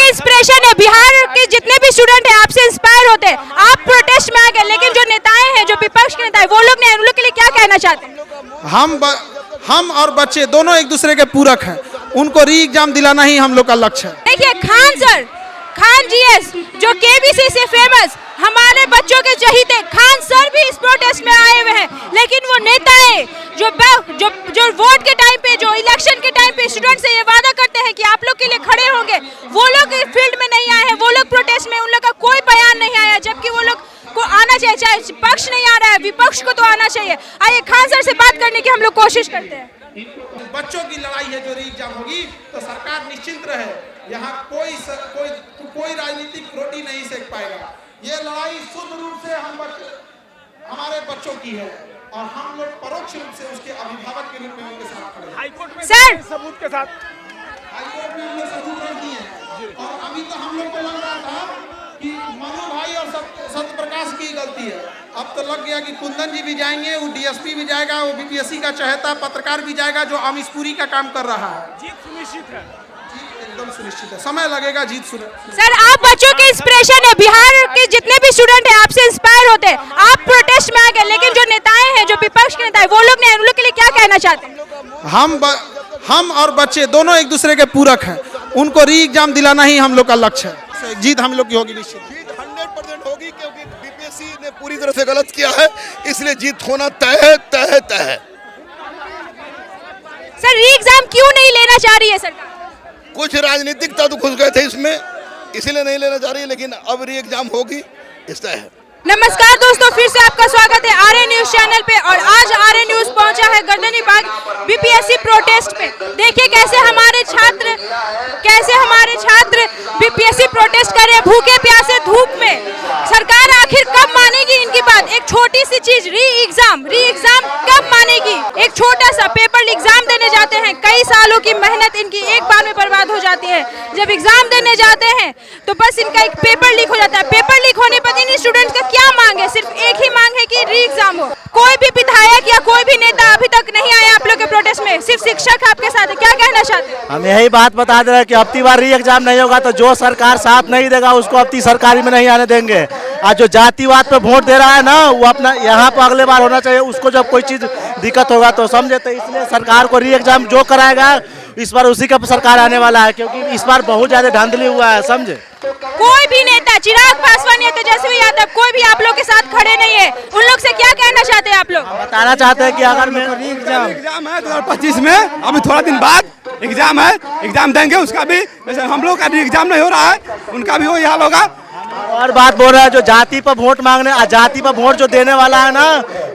के इंस्पिरेशन है, बिहार के जितने भी स्टूडेंट हैं आपसे इंस्पायर होते हैं, आप प्रोटेस्ट में आ गए, लेकिन जो नेताएं हैं, जो विपक्ष के नेता हैं, वो लोग नहीं, उन लोग के लिए क्या कहना चाहते हैं? हम और बच्चे दोनों एक दूसरे के पूरक हैं, उनको री एग्जाम दिलाना ही हम लोग का लक्ष्य है। देखिए खान जीएस जो केबीसी से फेमस, हमारे बच्चों के चहीते खान सर भी इस प्रोटेस्ट में आए हुए हैं, लेकिन वो नेताएं जो वोट के टाइम पे, जो इलेक्शन के टाइम पे स्टूडेंट से ये वादा करते हैं कि आप लोग के लिए खड़े होंगे, वो लोग फील्ड में नहीं आए हैं, वो लोग प्रोटेस्ट में, उन लोग का कोई बयान नहीं आया, जबकि वो लोग को आना चाहिए। चाहे पक्ष नहीं आ रहा है, विपक्ष को तो आना चाहिए। आइए खान सर से बात करने की हम लोग कोशिश करते हैं। बच्चों की लड़ाई है, जो री एग्जाम होगी तो सरकार निश्चिंत रहे, यहाँ कोई राजनीतिक रोटी नहीं सेक पाएगा। ये लड़ाई शुद्ध रूप से हमारे बच्चों की है और हम लोग परोक्ष रूप से उसके अभिभावक के रूप में उनके साथ खड़े हैं। हाईकोर्ट में सर सबूत के साथ, हाईकोर्ट में हमने सबूत रख दिए और अभी तो हम लोग को लग रहा था कि मनु भाई और सत्य प्रकाश की गलती है, अब तो लग गया कि कुंदन जी भी जाएंगे, वो डीएसपी भी जाएगा, वो बीपीएससी का चहेता पत्रकार भी जाएगा जो अमिशपुरी का काम कर रहा है। जीत सुनिश्चित है, जीत एकदम सुनिश्चित है, समय लगेगा, जीत सुनिश्चित। सर आप बच्चों के इंस्पिरेशन है, बिहार के जितने भी स्टूडेंट हैं आपसे इंस्पायर होते हैं, आप प्रोटेस्ट में आ गए, लेकिन जो नेताएं हैं, जो विपक्ष के नेता हैं, वो लोग नहीं, उन लोग के लिए क्या कहना चाहते हैं? हम और बच्चे दोनों एक दूसरे के पूरक हैं, उनको री एग्जाम दिलाना ही हम लोग का लक्ष्य है। जीत हम लोग की होगी, निश्चित जीत 100% होगी, क्योंकि बीपीएससी ने पूरी तरह से गलत किया है, इसलिए जीत होना तय है। सर री एग्जाम क्यों नहीं लेना चाह रही है सरकार? कुछ राजनीतिक तत्व घुस गए थे इसमें, इसीलिए नहीं लेना चाह रही है, लेकिन अब री एग्जाम होगी, इस तय है। नमस्कार दोस्तों, फिर से आपका स्वागत है आर्य न्यूज चैनल पे। और आज आर्य न्यूज पहुंचा है गर्दनीबाग बीपीएससी प्रोटेस्ट पे। देखिए कैसे हमारे छात्र बीपीएससी प्रोटेस्ट कर रहे हैं, भूखे प्यासे धूप में। सरकार आखिर कब मानेगी इनकी बात? एक छोटी सी चीज री एग्जाम कब मानेगी? एक छोटा सा पेपर एग्जाम देने जाते हैं, कई सालों की मेहनत इनकी एक बार में बर्बाद हो जाती है। जब एग्जाम देने जाते हैं तो बस इनका एक पेपर लीक हो जाता है। पेपर लीक होने पर इन स्टूडेंट्स का क्या मांग है? सिर्फ एक ही मांग है कि री एग्जाम हो। कोई भी विधायक या कोई भी नेता अभी तक नहीं आया आप लोग के प्रोटेस्ट में, सिर्फ शिक्षक आपके साथ है। क्या कहना चाहते हैं? हम यही बात बता दे रहे हैं कि अब की बार री एग्जाम नहीं होगा तो जो सरकार साथ नहीं देगा उसको अब की सरकारी में नहीं आने देंगे। आज जो जातिवाद पे वोट दे रहा है ना, वो अपना यहाँ पर अगले बार होना चाहिए, उसको जब कोई चीज दिक्कत होगा तो समझे। तो इसलिए सरकार को री एग्जाम जो कराएगा इस बार उसी का सरकार आने वाला है, क्योंकि इस बार बहुत ज्यादा धांधली हुआ है, समझे। कोई भी नेता, चिराग पासवान या तेजस्वी यादव, कोई भी आप लोग के साथ खड़े नहीं है। उन लोग से क्या कहना चाहते हैं आप लोग? बताना चाहते हैं कि अगर मैं एग्जाम है 2025 में, अभी थोड़ा दिन बाद एग्जाम है, एग्जाम देंगे, उसका भी जैसे हम लोग का एग्जाम नहीं हो रहा है, उनका भी वही हाल होगा। और बात बोल रहा है जो जाति पर वोट मांगने, जाति पर वोट जो देने वाला है ना,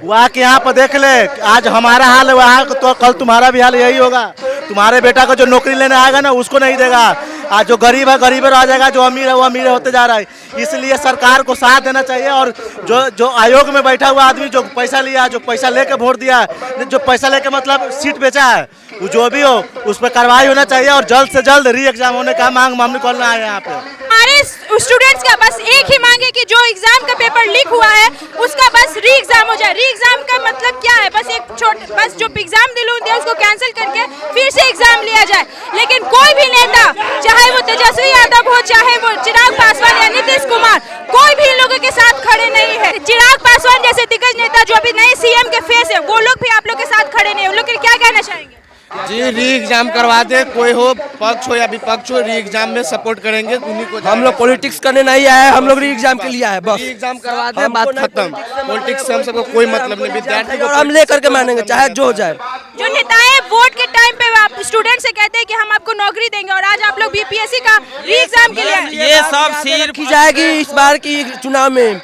वो आके यहाँ पर देख ले। आज हमारा हाल है वहाँ तो कल तुम्हारा भी हाल यही होगा। तुम्हारे बेटा को जो नौकरी लेने आएगा ना, उसको नहीं देगा। आज जो गरीब है गरीब रह जाएगा, जो अमीर है वो अमीर होते जा रहा है। इसलिए सरकार को साथ देना चाहिए। और जो आयोग में बैठा हुआ आदमी जो पैसा लिया, जो पैसा लेके वोट दिया, जो पैसा लेके मतलब सीट बेचा है, वो जो भी हो उस पर कार्रवाई होना चाहिए और जल्द से जल्द री एग्जाम होने का मांग हमने करना है यहाँ पे। हमारे स्टूडेंट्स का बस एक ही मांग है कि जो एग्जाम का पेपर लीक हुआ है उसका बस री एग्जाम हो जाए। री एग्जाम का मतलब क्या है? बस जो एग्जाम दिया उसको कैंसिल करके फिर से एग्जाम लिया जाए। लेकिन कोई भी नेता, चाहे वो तेजस्वी यादव हो, चाहे वो चिराग पासवान या नीतीश कुमार, कोई भी इन लोगों के साथ खड़े नहीं है। चिराग पासवान जैसे दिग्गज नेता जो अभी नए सीएम के फेस है, वो लोग भी आप लोग के साथ खड़े नहीं है। उन लोग के लिए क्या कहना चाहेंगे? जी री एग्जाम करवा दे, कोई हो पक्ष हो या विपक्ष हो, री एग्जाम में सपोर्ट करेंगे उन्हीं को। हम लोग पॉलिटिक्स करने नहीं आए हैं, हम लोग री एग्जाम के लिए आए, बस री एग्जाम करवा दे, बात खत्म। पॉलिटिक्स से हम सबको कोई मतलब नहीं, विद्यार्थी को हम ले करके मानेंगे चाहे जो हो जाए। जो नेताएं वोट के टाइम पे आप स्टूडेंट से कहते हैं कि हम आपको नौकरी देंगे, और आज आप लोग बीपीएससी का री एग्जाम के लिए ये सब सिर्फ की जाएगी इस बार की चुनाव में।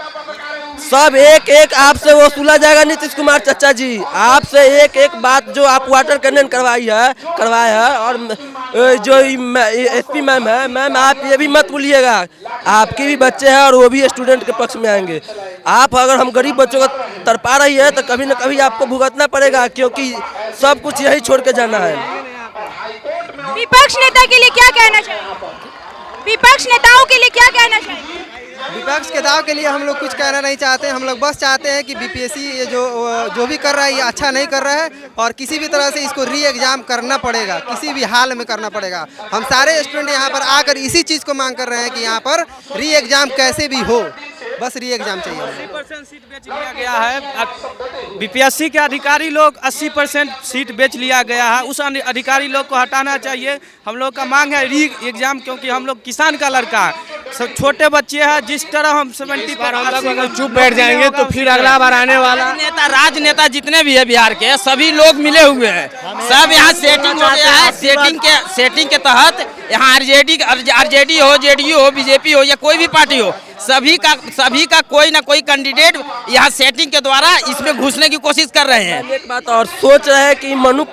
सब एक एक आपसे वसूला जाएगा। नीतीश कुमार चाचा जी, आपसे एक एक बात जो आप वाटर कैनन करवाए है और जो एसपी मैम है, मैम आप ये भी मत भूलिएगा, आपके भी बच्चे हैं और वो भी स्टूडेंट के पक्ष में आएंगे। आप अगर हम गरीब बच्चों को तरपा रही है तो कभी न कभी आपको भुगतना पड़ेगा, क्योंकि सब कुछ यही छोड़ के जाना है। विपक्ष नेता के लिए क्या कहना चाहिए? विपक्ष नेताओं के लिए क्या कहना चाहिए? विपक्ष मार्क्स के दाव के लिए हम लोग कुछ कहना नहीं चाहते। हम लोग बस चाहते हैं कि बीपीएससी ये जो भी कर रहा है ये अच्छा नहीं कर रहा है और किसी भी तरह से इसको री एग्ज़ाम करना पड़ेगा, किसी भी हाल में करना पड़ेगा। हम सारे स्टूडेंट यहाँ पर आकर इसी चीज़ को मांग कर रहे हैं कि यहाँ पर री एग्ज़ाम कैसे भी हो, बस री एग्ज़ाम चाहिए। 80% सीट बेच लिया गया है। बीपीएससी के अधिकारी लोग 80% सीट बेच लिया गया है। उस अधिकारी लोग को हटाना चाहिए। हम लोग का मांग है री एग्जाम, क्योंकि हम लोग किसान का लड़का है, सब छोटे बच्चे हैं। जिस तरह हम 70 पर अगर चुप बैठ जाएंगे तो फिर अगला बार आने वाला राजनेता जितने भी है बिहार के सभी लोग मिले हुए हैं। सब यहाँ सेटिंग हो गया है। सेटिंग के तहत यहाँ आरजेडी हो, जेडीयू हो, बीजेपी हो या कोई भी पार्टी हो, सभी का कोई ना कोई कैंडिडेट यहाँ सेटिंग के द्वारा इसमें घुसने की कोशिश कर रहे हैं। एक बात और सोच रहे हैं कि मनु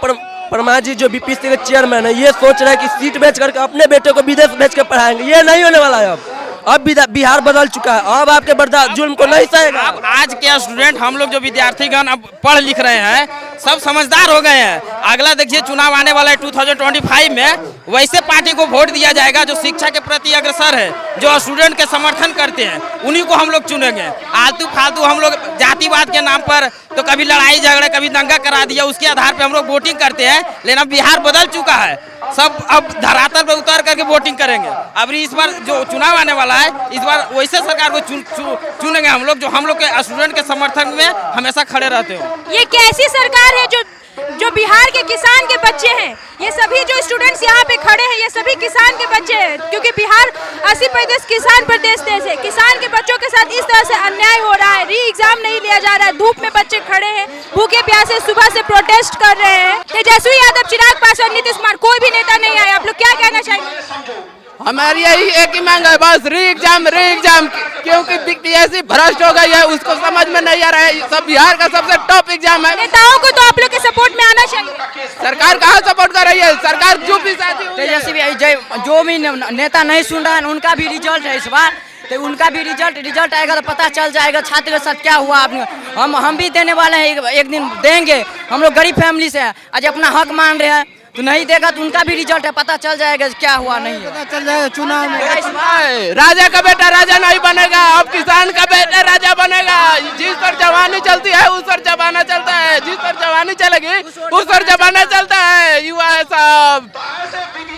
परमा जी जो बीपीएससी के चेयरमैन है, ये सोच रहे हैं कि सीट बेच करके अपने बेटे को विदेश भेज के पढ़ाएंगे। ये नहीं होने वाला है। अब बिहार बदल चुका है, अब आपके बर्दाश्त जुल्म को नहीं सहेगा। अब आज के स्टूडेंट, हम लोग जो विद्यार्थीगण अब पढ़ लिख रहे हैं, सब समझदार हो गए हैं। अगला देखिए चुनाव आने वाला है 2025 में, वैसे पार्टी को वोट दिया जाएगा जो शिक्षा के प्रति अग्रसर है, जो स्टूडेंट के समर्थन करते हैं, उन्हीं को हम लोग चुनेंगे। आलतू फालतू हम लोग जातिवाद के नाम पर तो कभी लड़ाई झगड़े, कभी दंगा करा दिया, उसके आधार पर हम लोग वोटिंग करते हैं। लेकिन अब बिहार बदल चुका है, सब अब धरातल पर उतार करके वोटिंग करेंगे। अब इस बार जो चुनाव आने वाला है, इस बार वैसे सरकार को चुनेंगे हम लोग, जो हम लोग के स्टूडेंट के समर्थन में हमेशा खड़े रहते हो। ये कैसी सरकार है जो बिहार के किसान के बच्चे हैं, ये सभी जो स्टूडेंट्स यहाँ पे खड़े हैं ये सभी किसान के बच्चे हैं, क्योंकि बिहार 80% किसान प्रदेश देश है। किसान के बच्चों के साथ इस तरह से अन्याय हो रहा है, री एग्जाम नहीं लिया जा रहा है, धूप में बच्चे खड़े हैं, भूखे प्यासे सुबह से प्रोटेस्ट कर रहे हैं। तेजस्वी यादव, चिराग पासवान, नीतीश कुमार, कोई भी नेता नहीं आया। आप लोग क्या कहना चाहेंगे? हमारी यही एक ही मांग है, बस री एग्जाम, क्योंकि बीपीएससी भ्रष्ट हो गई है, उसको समझ में नहीं आ रहा है। सब बिहार का सबसे टॉप एग्जाम है। नेताओं को तो आप लोग के सपोर्ट में आना चाहिए। सरकार कहाँ सपोर्ट कर रही है? सरकार चुप ही साथी। तेजस्वी जो भी नेता नहीं सुन रहा है उनका भी रिजल्ट है इस बार, तो उनका भी रिजल्ट आएगा तो पता चल जाएगा छात्र के साथ क्या हुआ। हम भी देने वाले हैं, एक दिन देंगे। हम लोग गरीब फैमिली से हैं, आज अपना हक मान रहे हैं, तो नहीं देगा तो उनका भी रिजल्ट है, पता चल जाएगा क्या हुआ नहीं है। पता चल जाएगा चुनाव में। राजा का बेटा राजा नहीं बनेगा, अब किसान का बेटा राजा बनेगा। जिस पर जवानी चलती है उस पर जमाना चलता है, जिस पर जवानी चलेगी उस पर जमाना चलता है। युवा है सब।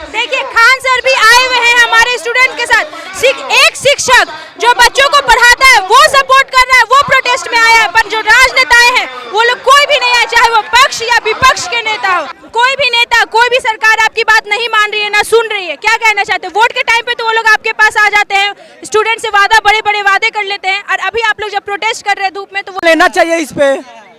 देखिए खान सर भी आए हुए हैं हमारे स्टूडेंट के साथ। एक शिक्षक जो बच्चों को पढ़ाता है वो सपोर्ट कर रहा है, वो प्रोटेस्ट में आया है, पर जो राजनेताएं हैं वो लोग कोई भी नहीं आया, चाहे वो पक्ष या विपक्ष के नेता हो। कोई भी नेता, कोई भी सरकार आपकी बात नहीं मान रही है, ना सुन रही है। क्या कहना चाहते हैं? वोट के टाइम पे तो वो लोग आपके पास आ जाते हैं, स्टूडेंट से बड़े बड़े वादे कर लेते हैं, और अभी आप लोग जब प्रोटेस्ट कर रहे हैं धूप में, तो वो लेना चाहिए इस पे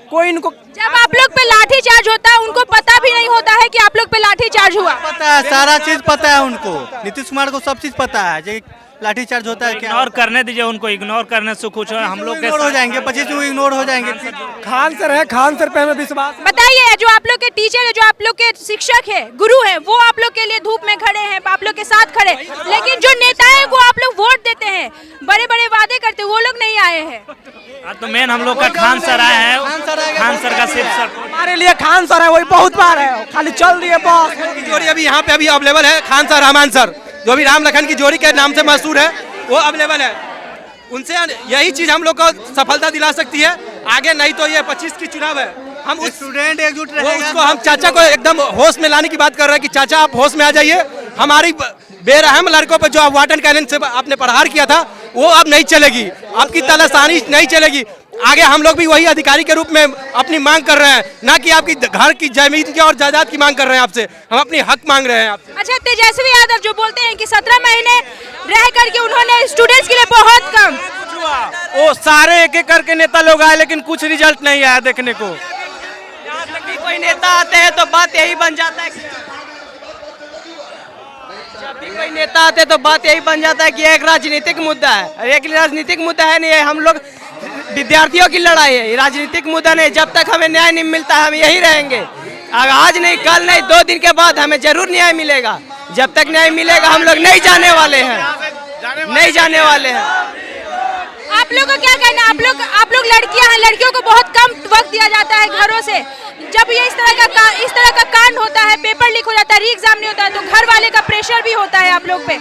कोई इनको। जब आप लोग पे लाठी चार्ज होता है उनको पता भी नहीं होता है कि आप लोग पे लाठी चार्ज हुआ। पता है, सारा चीज पता है उनको। नीतीश कुमार को सब चीज पता है, लाठी चार्ज होता है। इग्नोर करने दीजिए उनको, इग्नोर करने से कुछ हम लोग इग्नोर हो जाएंगे, 25 में इग्नोर हो जाएंगे। खान सर है, खान सर पे हमें विश्वास। बताइए, जो आप लोग के टीचर है, जो आप लोग के शिक्षक है, गुरु है, वो आप लोग के लिए धूप में खड़े हैं, आप लोग के साथ खड़े, लेकिन जो नेता है वो आप लोग वोट देते हैं, बड़े बड़े वादे करते हैं, वो लोग नहीं आए हैं। तो मेन हम लोग का खान सर आए हैं, खान सर का सिर्फ हमारे लिए खान सर है, वही बहुत बार है, खाली चल रही है बस। जोड़ी अभी यहाँ पे अभी अवेलेबल है, खान सर, रहमान सर, जो अभी राम लखन की जोड़ी के नाम से मशहूर है, वो अवेलेबल है। उनसे यही चीज हम लोग को सफलता दिला सकती है आगे, नहीं तो ये 25 की चुनाव है। हम उस स्टूडेंट एकजुट रहेगा, उसको हम चाचा को एकदम होश में लाने की बात कर रहे हैं कि चाचा आप होश में आ जाइए। हमारी बेरहम लड़कों पर जो वाटर कैनन से आपने प्रहार किया था वो अब नहीं चलेगी, आपकी तलाशानी नहीं चलेगी। आगे हम लोग भी वही अधिकारी के रूप में अपनी मांग कर रहे हैं, ना कि आपकी घर की जमीन की और जायदाद की मांग कर रहे हैं आपसे, हम अपनी हक मांग रहे हैं आपसे। अच्छा, तेजस्वी यादव जो बोलते हैं कि 17 महीने रह करके उन्होंने स्टूडेंट्स के लिए बहुत कम, वो सारे एक एक करके नेता लोग आए, लेकिन कुछ रिजल्ट नहीं आया देखने को। यहाँ तक भी कोई नेता आते हैं तो बात यही बन जाता है, जब भी कोई नेता आते हैं तो बात यही बन जाता है कि एक राजनीतिक मुद्दा है। एक राजनीतिक मुद्दा है नहीं, हम लोग विद्यार्थियों की लड़ाई है, राजनीतिक मुद्दा नहीं। जब तक हमें न्याय नहीं मिलता हम यही रहेंगे, आज नहीं, कल नहीं, 2 दिन के बाद हमें जरूर न्याय मिलेगा। जब तक न्याय मिलेगा हम लोग नहीं जाने वाले हैं, नहीं जाने वाले हैं। आप लोग का क्या कहना? आप लोग लड़कियां हैं, लड़कियों को बहुत कम वक्त दिया जाता है घरों से। जब ये इस तरह का कांड होता है, पेपर लीक हो जाता है, री एग्जाम नहीं होता है, तो घर वाले का प्रेशर भी होता है आप लोग पे।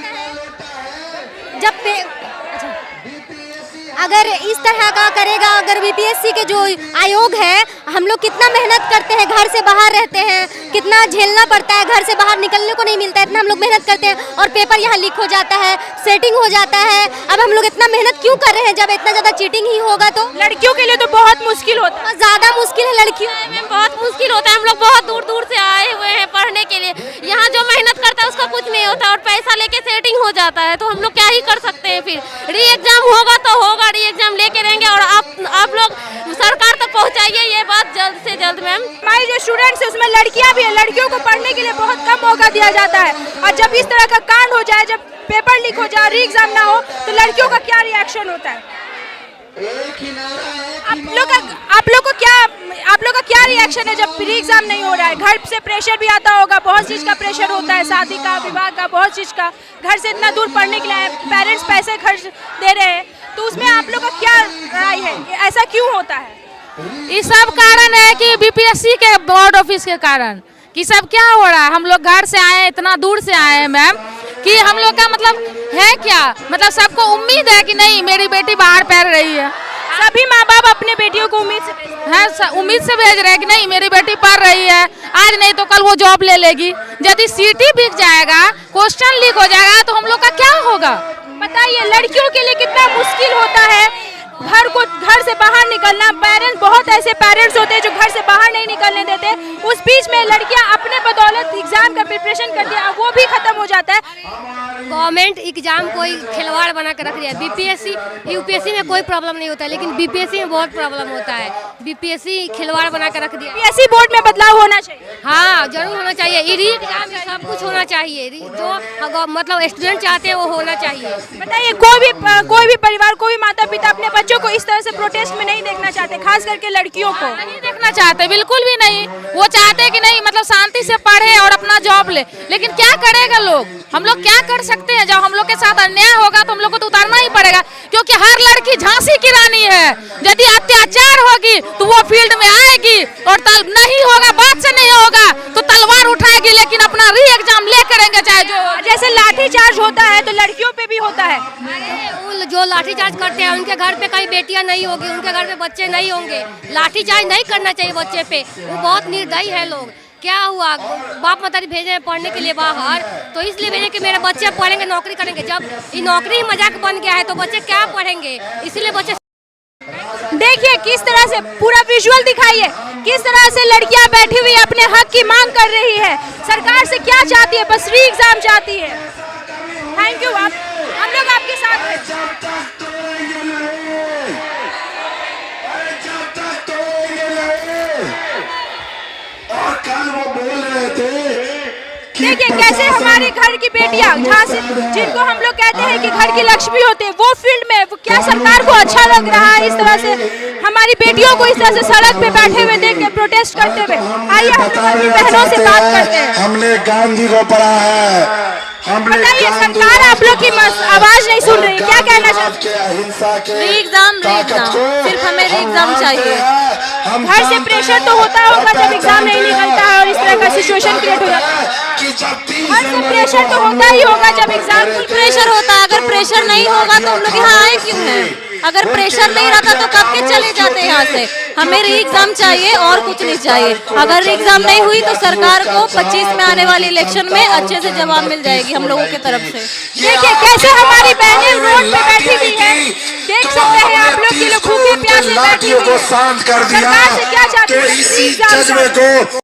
अगर इस तरह का करेगा, अगर बीपीएससी के जो आयोग है, हम लोग कितना मेहनत करते हैं, घर से बाहर रहते हैं, कितना झेलना पड़ता है, घर से बाहर निकलने को नहीं मिलता है, इतना हम लोग मेहनत करते हैं और पेपर यहाँ लीक हो जाता है, सेटिंग हो जाता है। अब हम लोग इतना मेहनत क्यों कर रहे हैं जब इतना ज़्यादा चीटिंग ही होगा? तो लड़कियों के लिए तो बहुत मुश्किल होता है, ज़्यादा मुश्किल है लड़कियों में, बहुत मुश्किल होता है। हम लोग बहुत दूर दूर से आए हुए हैं पढ़ने के लिए, यहाँ जो मेहनत करता है उसका कुछ नहीं होता और पैसा लेके सेटिंग हो जाता है, तो हम लोग क्या ही कर सकते हैं। फिर री एग्जाम होगा तो होगा, री एग्जाम लेके रहेंगे और आप लोग सरकार तक पहुँचाइए ये बात जल्द से जल्द। मैम, हमारे जो स्टूडेंट्स है उसमें लड़कियाँ भी है, लड़कियों को पढ़ने के लिए बहुत कम मौका दिया जाता है और जब इस तरह का कांड हो जाए, जब पेपर लीक हो जाए, री एग्जाम ना हो, तो लड़कियों का क्या रिएक्शन होता है? आप लोग का क्या रिएक्शन है जब री एग्जाम नहीं हो रहा है? घर से प्रेशर भी आता होगा, बहुत चीज का प्रेशर होता है, शादी का, विवाह का, बहुत चीज का, घर से इतना दूर पढ़ने के लिए पेरेंट्स पैसे खर्च दे रहे हैं, तो उसमें आप लोग का क्या राय है? ऐसा क्यों होता है? ये सब कारण है कि बीपीएससी के बोर्ड ऑफिस के कारण कि सब क्या हो रहा है। हम लोग घर से आए, इतना दूर से आए हैं मैम, कि हम लोग का मतलब है क्या, मतलब सबको उम्मीद है कि नहीं मेरी बेटी बाहर पढ़ रही है। सभी माँ बाप अपने बेटियों को उम्मीद से भेज रहे हैं कि नहीं मेरी बेटी पढ़ रही है, आज नहीं तो कल वो जॉब ले लेगी। यदि सीटी बिक जाएगा, क्वेश्चन लीक हो जाएगा, तो हम लोग का क्या होगा? बताइए, लड़कियों के लिए कितना मुश्किल होता है घर से बाहर निकलना। पेरेंट्स, बहुत ऐसे पेरेंट्स होते हैं जो घर से बाहर नहीं निकलने देते, उस बीच में लड़कियां अपने बदौलत एग्जाम का प्रिपरेशन करती है, वो भी खत्म हो जाता है। गवर्नमेंट एग्जाम कोई खिलवाड़ बना कर रख दिया है। बीपीएससी यूपीएससी में कोई प्रॉब्लम नहीं होता है, लेकिन बीपीएससी में बहुत प्रॉब्लम होता है। बीपीएससी खिलवाड़ बना कर रख दिया। बीपीएससी बोर्ड में बदलाव होना चाहिए। हाँ, जरूर होना चाहिए। री एग्जाम में सब कुछ होना चाहिए, जो मतलब स्टूडेंट चाहते हैं वो होना चाहिए। बताइए, कोई भी परिवार, कोई भी माता पिता अपने बच्चों को इस तरह से प्रोटेस्ट में नहीं देखना चाहते, खास करके लड़कियों को नहीं देखना चाहते, बिल्कुल भी नहीं। वो चाहते हैं कि नहीं मतलब शांति से पढ़े और अपना जॉब ले, लेकिन क्या करेगा लोग? हम लोग क्या कर सकते हैं? जब हम लोग के साथ अन्याय होगा तो हम लोग को तो उतारना ही पड़ेगा, क्योंकि हर लड़की झांसी की रानी है। यदि अत्याचार होगी तो वो फील्ड में आएगी, और नहीं होगा, बात से नहीं होगा तो तलवार उठाएगी, लेकिन अपना री एग्जाम ले करेंगे, चाहे जो। जैसे लाठीचार्ज होता है तो लड़कियों पे भी होता है। जो लाठीचार्ज करते हैं उनके घर पे कहीं बेटियां नहीं होगी, उनके घर में बच्चे नहीं होंगे। लाठीचार्ज नहीं करना चाहिए बच्चे पे, वो बहुत निर्दयी है लोग। क्या हुआ, बाप मतारी भेजे पढ़ने के लिए बाहर, तो इसलिए भेजे कि मेरे बच्चे पढ़ेंगे, नौकरी करेंगे। जब ये नौकरी ही मजाक बन गया है तो बच्चे क्या पढ़ेंगे? इसीलिए बच्चे देखिए किस तरह से पूरा विजुअल दिखाइए, किस तरह से लड़कियां बैठी हुई अपने हक की मांग कर रही है। सरकार से क्या चाहती है? बस री एग्जाम चाहती है। Thank you. हम लोग आपके साथ हैं। देखिए कैसे हमारे घर की बेटियां, जिनको हम लोग कहते हैं कि घर की लक्ष्मी होते हैं, वो फील्ड में क्या सरकार को अच्छा लग रहा है इस तरह से हमारी बेटियों को इस तरह से सड़क पे बैठे हुए देख के प्रोटेस्ट करते हुए? आइए हम लोग अपनी बहनों से बात करते हैं। हमने गांधी को पढ़ा है। बताइए, सरकार आप लोग की आवाज नहीं सुन रही, क्या कहना चाहते हैं? री एग्जाम सिर्फ हमें री एग्जाम चाहिए। घर से प्रेशर तो होता होगा जब एग्जाम नहीं निकलता है और इस तरह का सिचुएशन क्रिएट हो जाता है। घर से प्रेशर तो होता ही होगा जब एग्जाम। प्रेशर होता है, अगर प्रेशर नहीं होगा तो हम लोग यहाँ आए क्यों हैं? अगर प्रेशर नहीं रहता तो कब के चले जाते हैं यहाँ से। हमें री एग्जाम चाहिए और कुछ नहीं चाहिए। अगर री एग्जाम नहीं हुई तो सरकार को 25 में आने वाली इलेक्शन में अच्छे से जवाब मिल जाएगी हम लोगों की तरफ से। देखिए कैसे हमारी बहनें रोड पे बैठी हुई है, देख सकते हैं आप लोग, ये लोग भूखे प्यासे बैठी हुई है। शांत कर दिया। सरकार से क्या चाहते हैं? इसी जज्बे को